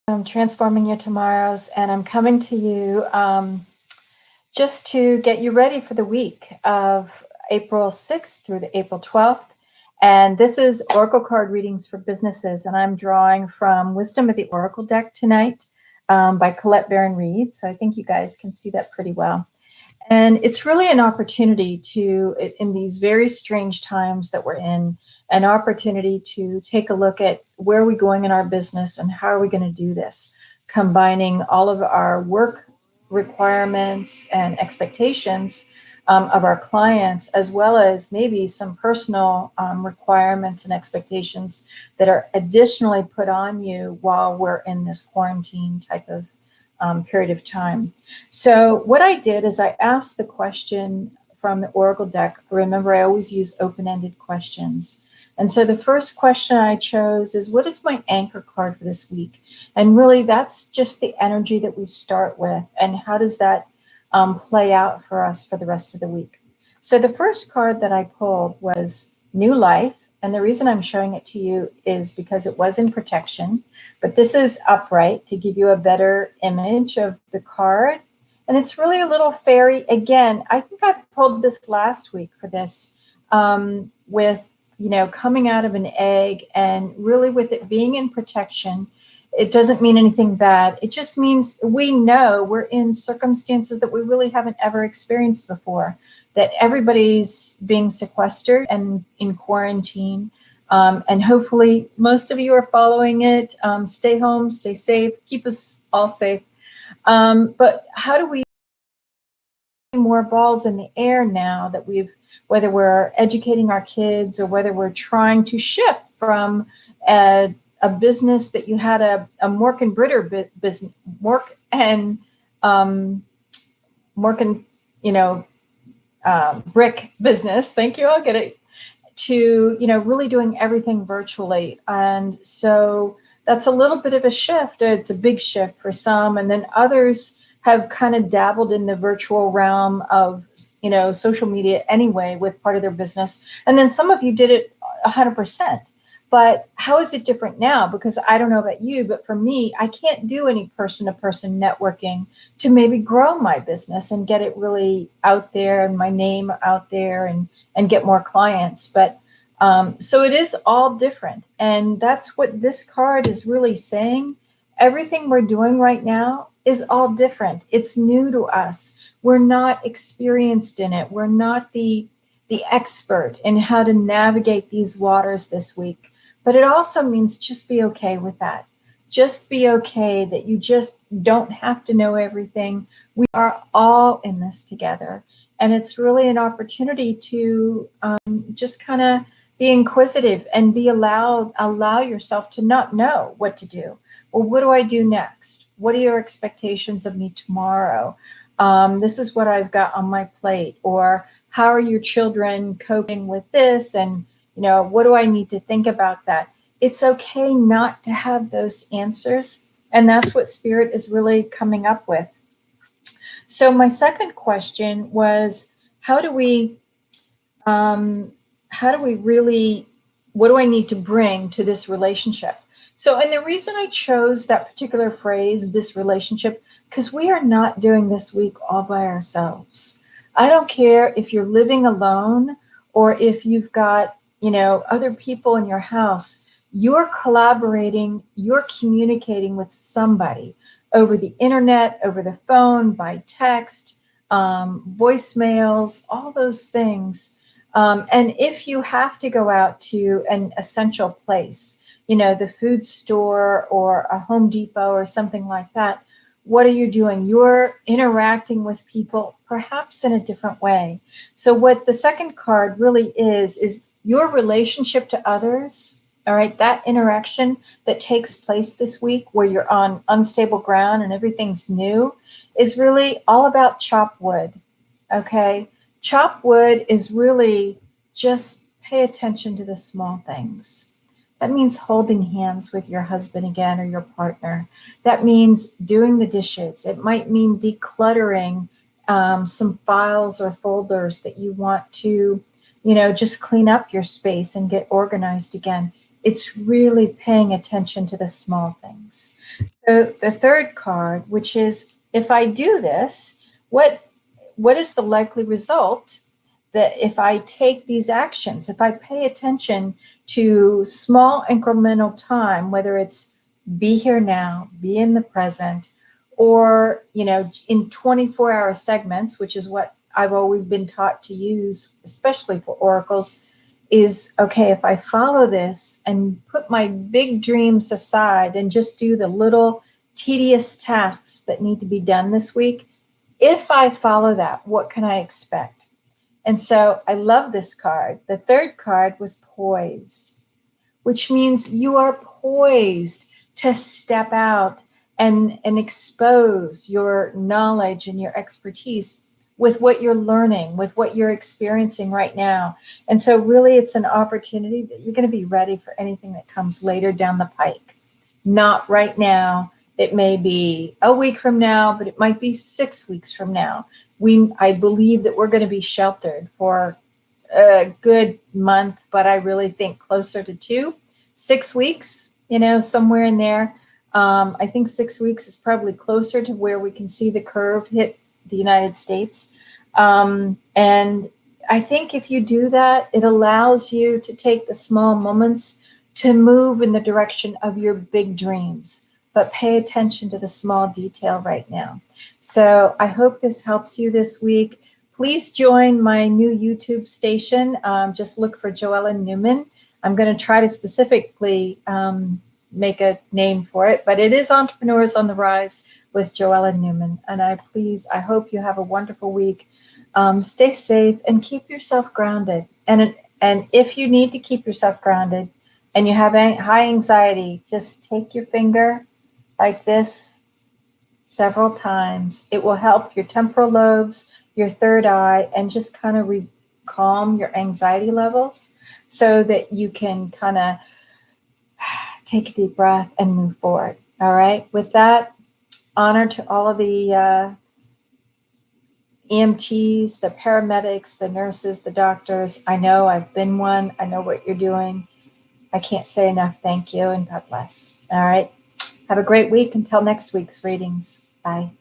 Transforming Your Tomorrows, and I'm coming to you just to get you ready for the week of April 6th through the April 12th. And this is Oracle card readings for businesses, and I'm drawing from Wisdom of the Oracle deck tonight by Colette Baron Reed. So I think you guys can see that pretty well. And it's really an opportunity to, in these very strange times that we're in, an opportunity to take a look at where are we going in our business and how are we going to do this, combining all of our work requirements and expectations of our clients, as well as maybe some personal requirements and expectations that are additionally put on you while we're in this quarantine type of period of time. So what I did is I asked the question from the Oracle deck. Remember, I always use open-ended questions. And so the first question I chose is, what is my anchor card for this week? And really, that's just the energy that we start with. And how does that play out for us for the rest of the week? So the first card that I pulled was New Life. And the reason I'm showing it to you is because it was in protection, but this is upright to give you a better image of the card. And it's really a little fairy. Again, I think I pulled this last week for this with, coming out of an egg, and really with it being in protection. It doesn't mean anything bad. It just means we know we're in circumstances that we really haven't ever experienced before, that everybody's being sequestered and in quarantine. And hopefully most of you are following it. Stay home, stay safe, keep us all safe. But how do we more balls in the air now that whether we're educating our kids or whether we're trying to shift from a business that you had a Mork and Britter business, Mork and brick business. Thank you. I'll get it. To really doing everything virtually, and so that's a little bit of a shift. It's a big shift for some, and then others have kind of dabbled in the virtual realm of social media anyway with part of their business, and then some of you did it 100%. But how is it different now? Because I don't know about you, but for me, I can't do any person-to-person networking to maybe grow my business and get it really out there and my name out there and get more clients. But so it is all different. And that's what this card is really saying. Everything we're doing right now is all different. It's new to us. We're not experienced in it. We're not the expert in how to navigate these waters this week. But it also means just be okay with that. Just be okay that you just don't have to know everything. We are all in this together. And it's really an opportunity to just kind of be inquisitive and allow yourself to not know what to do. Well, what do I do next? What are your expectations of me tomorrow? This is what I've got on my plate. Or how are your children coping with this? And what do I need to think about that? It's okay not to have those answers. And that's what Spirit is really coming up with. So my second question was, what do I need to bring to this relationship? So, and the reason I chose that particular phrase, this relationship, because we are not doing this week all by ourselves. I don't care if you're living alone or if you've got other people in your house. You're collaborating, you're communicating with somebody over the internet, over the phone, by text, voicemails, all those things. And if you have to go out to an essential place, the food store or a Home Depot or something like that, what are you doing? You're interacting with people perhaps in a different way. So what the second card really is your relationship to others, all right, that interaction that takes place this week where you're on unstable ground and everything's new is really all about chop wood, okay? Chop wood is really just pay attention to the small things. That means holding hands with your husband again or your partner. That means doing the dishes. It might mean decluttering some files or folders that you want to, just clean up your space and get organized again. It's really paying attention to the small things. So the third card, which is, if I do this, what is the likely result that if I take these actions, if I pay attention to small incremental time, whether it's be here now, be in the present, or, in 24-hour segments, which is what I've always been taught to use, especially for oracles, is okay, if I follow this and put my big dreams aside and just do the little tedious tasks that need to be done this week, if I follow that, what can I expect? And so I love this card. The third card was poised, which means you are poised to step out and expose your knowledge and your expertise with what you're learning, with what you're experiencing right now. And so really it's an opportunity that you're going to be ready for anything that comes later down the pike. Not right now. It may be a week from now, but it might be 6 weeks from now. I believe that we're going to be sheltered for a good month, but I really think closer to 6 weeks, somewhere in there. I think 6 weeks is probably closer to where we can see the curve hit the United States. And I think if you do that, it allows you to take the small moments to move in the direction of your big dreams, but pay attention to the small detail right now. So I hope this helps you this week. Please join my new YouTube station. Just look for Joella Newman. I'm going to try to specifically make a name for it, but it is Entrepreneurs on the Rise with Joella Newman. And I hope you have a wonderful week. Stay safe and keep yourself grounded. And if you need to keep yourself grounded and you have high anxiety, just take your finger like this several times. It will help your temporal lobes, your third eye, and just kind of calm your anxiety levels so that you can kind of take a deep breath and move forward. All right. With that, honor to all of the EMTs, the paramedics, the nurses, the doctors. I know I've been one. I know what you're doing. I can't say enough thank you, and God bless. All right. Have a great week until next week's readings. Bye.